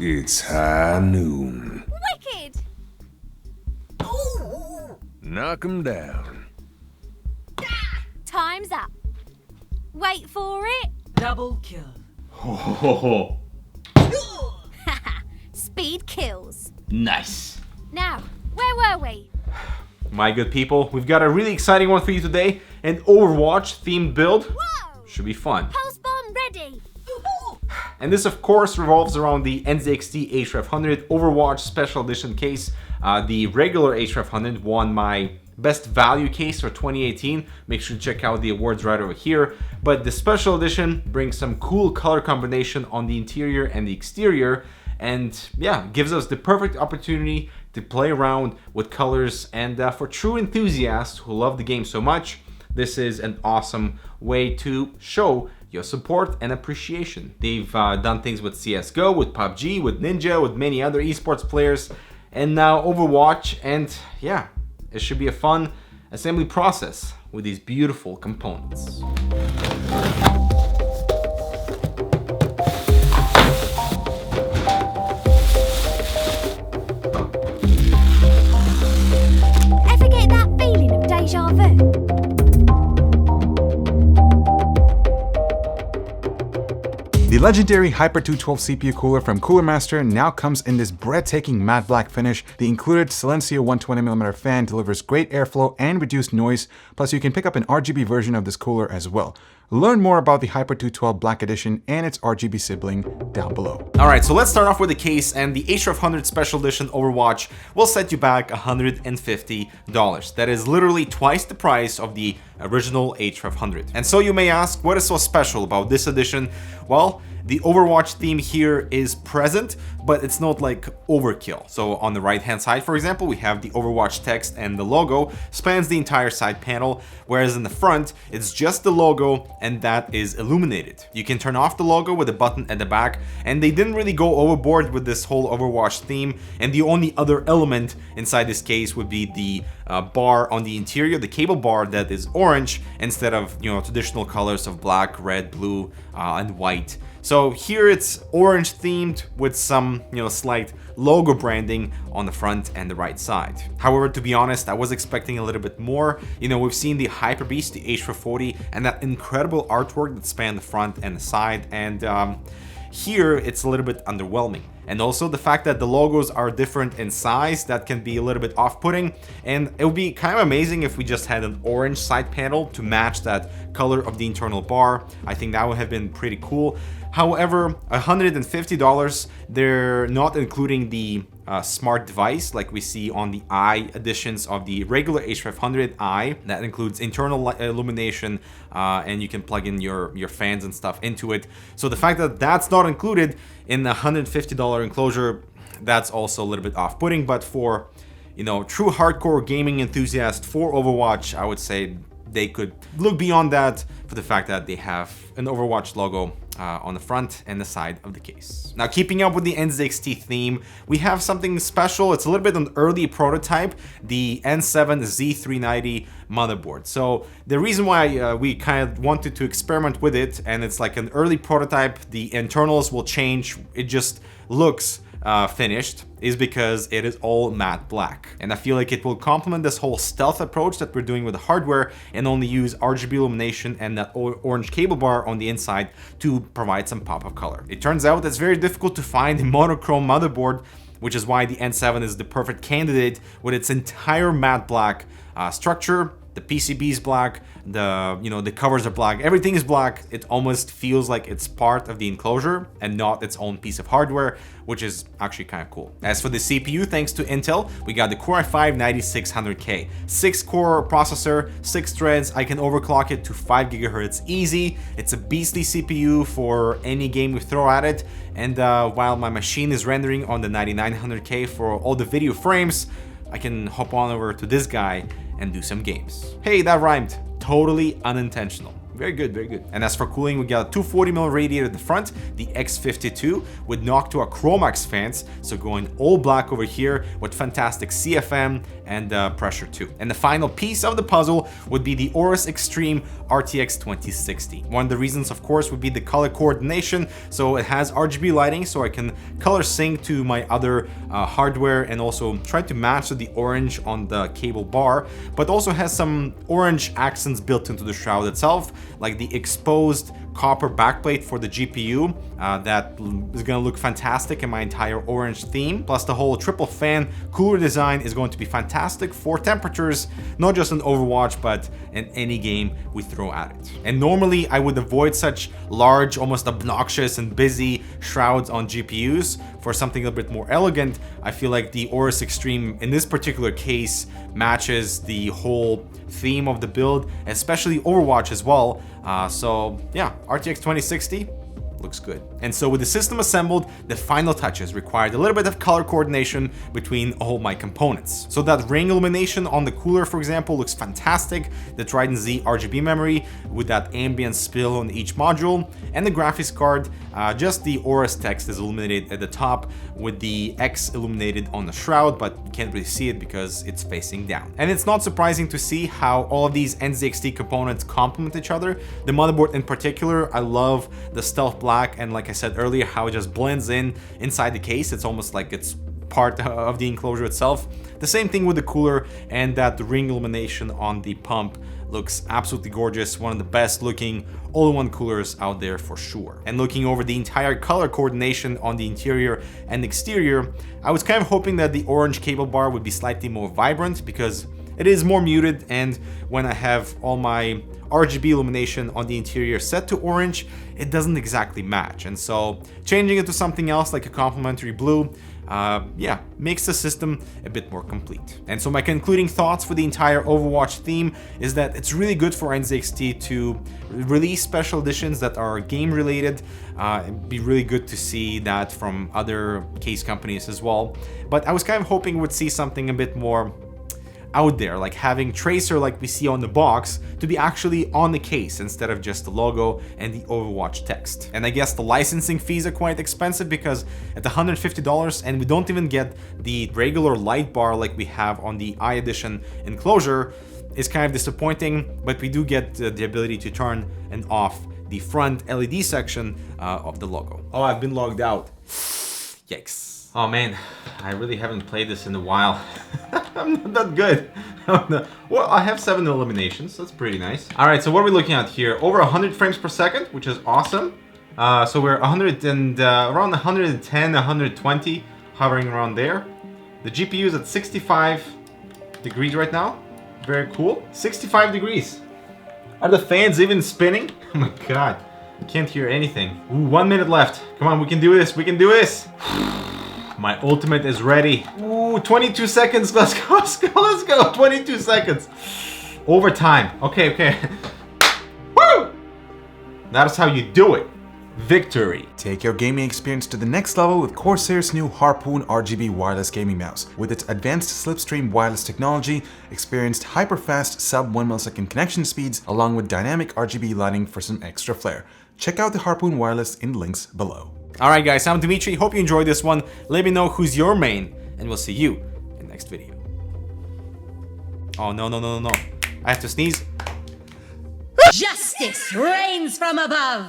It's high noon. Wicked! Knock 'em down. Time's up. Wait for it. Double kill. Ho ho ho. Speed kills. Nice. Now, where were we? My good people, we've got a really exciting one for you today. An Overwatch themed build. Whoa! Should be fun. Pulse bomb ready. And this of course revolves around the NZXT H500 Overwatch Special Edition case. The regular H500 won my Best Value case for 2018. Make sure to check out the awards right over here. But the Special Edition brings some cool color combination on the interior and the exterior. And yeah, gives us the perfect opportunity to play around with colors. And for true enthusiasts who love the game so much, this is an awesome way to show your support and appreciation. They've done things with CSGO, with PUBG, with Ninja, with many other esports players, and now Overwatch. And yeah, it should be a fun assembly process with these beautiful components. Ever get that feeling of deja vu? The legendary Hyper 212 CPU cooler from Cooler Master now comes in this breathtaking matte black finish. The included Silencio 120mm fan delivers great airflow and reduced noise, plus you can pick up an RGB version of this cooler as well. Learn more about the Hyper 212 Black Edition and its RGB sibling down below. Alright, so let's start off with the case, and the H500 Special Edition Overwatch will set you back $150. That is literally twice the price of the original H500. And so you may ask, what is so special about this edition? Well, the Overwatch theme here is present, but it's not like overkill. So on the right hand side, for example, we have the Overwatch text, and the logo spans the entire side panel, whereas in the front, it's just the logo, and that is illuminated. You can turn off the logo with a button at the back, and they didn't really go overboard with this whole Overwatch theme. And the only other element inside this case would be the bar on the interior, the cable bar that is orange instead of, you know, traditional colors of black, red, blue, and white. So here it's orange themed with some, you know, slight logo branding on the front and the right side. However, to be honest, I was expecting a little bit more. You know, we've seen the Hyper Beast, the H440, and that incredible artwork that spanned the front and the side, and here it's a little bit underwhelming. And also the fact that the logos are different in size, that can be a little bit off-putting. And it would be kind of amazing if we just had an orange side panel to match that color of the internal bar. I think that would have been pretty cool. However, $150, they're not including the smart device like we see on the Eye editions of the regular H500 Eye. That includes internal illumination, and you can plug in your fans and stuff into it. So the fact that that's not included in the $150 enclosure, that's also a little bit off-putting. But for, you know, true hardcore gaming enthusiasts for Overwatch, I would say they could look beyond that for the fact that they have an Overwatch logo on the front and the side of the case. Now, keeping up with the NZXT theme, we have something special. It's a little bit an early prototype, the N7Z390 motherboard. So the reason why we kind of wanted to experiment with it, and it's like an early prototype, the internals will change, it just looks finished, is because it is all matte black. And I feel like it will complement this whole stealth approach that we're doing with the hardware, and only use RGB illumination and that orange cable bar on the inside to provide some pop of color. It turns out it's very difficult to find a monochrome motherboard, which is why the N7 is the perfect candidate with its entire matte black structure. The PCB is black, the covers are black, everything is black. It almost feels like it's part of the enclosure and not its own piece of hardware, which is actually kind of cool. As for the CPU, thanks to Intel, we got the Core i5-9600K. 6-core processor, 6 threads, I can overclock it to 5 GHz easy. It's a beastly CPU for any game we throw at it. And while my machine is rendering on the 9900K for all the video frames, I can hop on over to this guy and do some games. Hey, that rhymed. Totally unintentional. Very good, very good. And as for cooling, we got a 240mm radiator at the front, the X52 with Noctua Chromax fans, so going all black over here with fantastic CFM and pressure too. And the final piece of the puzzle would be the Auris Extreme Rt X 2060. One of the reasons, of course, would be the color coordination. So it has RGB lighting, so I can color sync to my other hardware and also try to match the orange on the cable bar, but also has some orange accents built into the shroud itself, like the exposed copper backplate for the GPU that is going to look fantastic in my entire orange theme. Plus the whole triple fan cooler design is going to be fantastic for temperatures, not just in Overwatch, but in any game we throw at it. And normally I would avoid such large, almost obnoxious and busy shrouds on GPUs. For something a bit more elegant, I feel like the Auris Extreme in this particular case matches the whole theme of the build, especially Overwatch as well. So yeah, RTX 2060 looks good. And so with the system assembled, the final touches required a little bit of color coordination between all my components. So that ring illumination on the cooler, for example, looks fantastic. The Trident Z RGB memory with that ambient spill on each module, and the graphics card, just the Auris text is illuminated at the top with the X illuminated on the shroud, but you can't really see it because it's facing down. And it's not surprising to see how all of these NZXT components complement each other. The motherboard in particular, I love the stealth black, and like I said earlier, how it just blends in inside the case. It's almost like it's part of the enclosure itself. The same thing with the cooler, and that ring illumination on the pump looks absolutely gorgeous. One of the best looking all-in-one coolers out there for sure. And looking over the entire color coordination on the interior and exterior, I was kind of hoping that the orange cable bar would be slightly more vibrant because it is more muted, and when I have all my RGB illumination on the interior set to orange, it doesn't exactly match. And so changing it to something else like a complementary blue, yeah, makes the system a bit more complete. And so my concluding thoughts for the entire Overwatch theme is that it's really good for NZXT to release special editions that are game related. It'd be really good to see that from other case companies as well. But I was kind of hoping we'd see something a bit more out there, like having Tracer like we see on the box to be actually on the case instead of just the logo and the Overwatch text. And I guess the licensing fees are quite expensive because at $150, and we don't even get the regular light bar like we have on the I Edition enclosure, is kind of disappointing, but we do get the ability to turn and off the front LED section of the logo. Oh, I've been logged out. Yikes. Oh man, I really haven't played this in a while. I'm not that good. Well, I have 7 eliminations, that's pretty nice. All right, so what are we looking at here? Over 100 frames per second, which is awesome. So we're 100 and around 110, 120, hovering around there. The GPU is at 65 degrees right now. Very cool. 65 degrees. Are the fans even spinning? Oh my god, I can't hear anything. Ooh, 1 minute left. Come on, we can do this. We can do this. My ultimate is ready. Ooh, 22 seconds. Let's go, let's go, let's go. 22 seconds. Overtime. Okay, okay. Woo! That's how you do it. Victory. Take your gaming experience to the next level with Corsair's new Harpoon RGB wireless gaming mouse. With its advanced slipstream wireless technology, experienced hyper-fast sub-1 millisecond connection speeds, along with dynamic RGB lighting for some extra flair. Check out the Harpoon wireless in links below. Alright guys, I'm Dimitri, hope you enjoyed this one. Let me know who's your main, and we'll see you in the next video. Oh no, no, no, no, no. I have to sneeze. Justice reigns from above!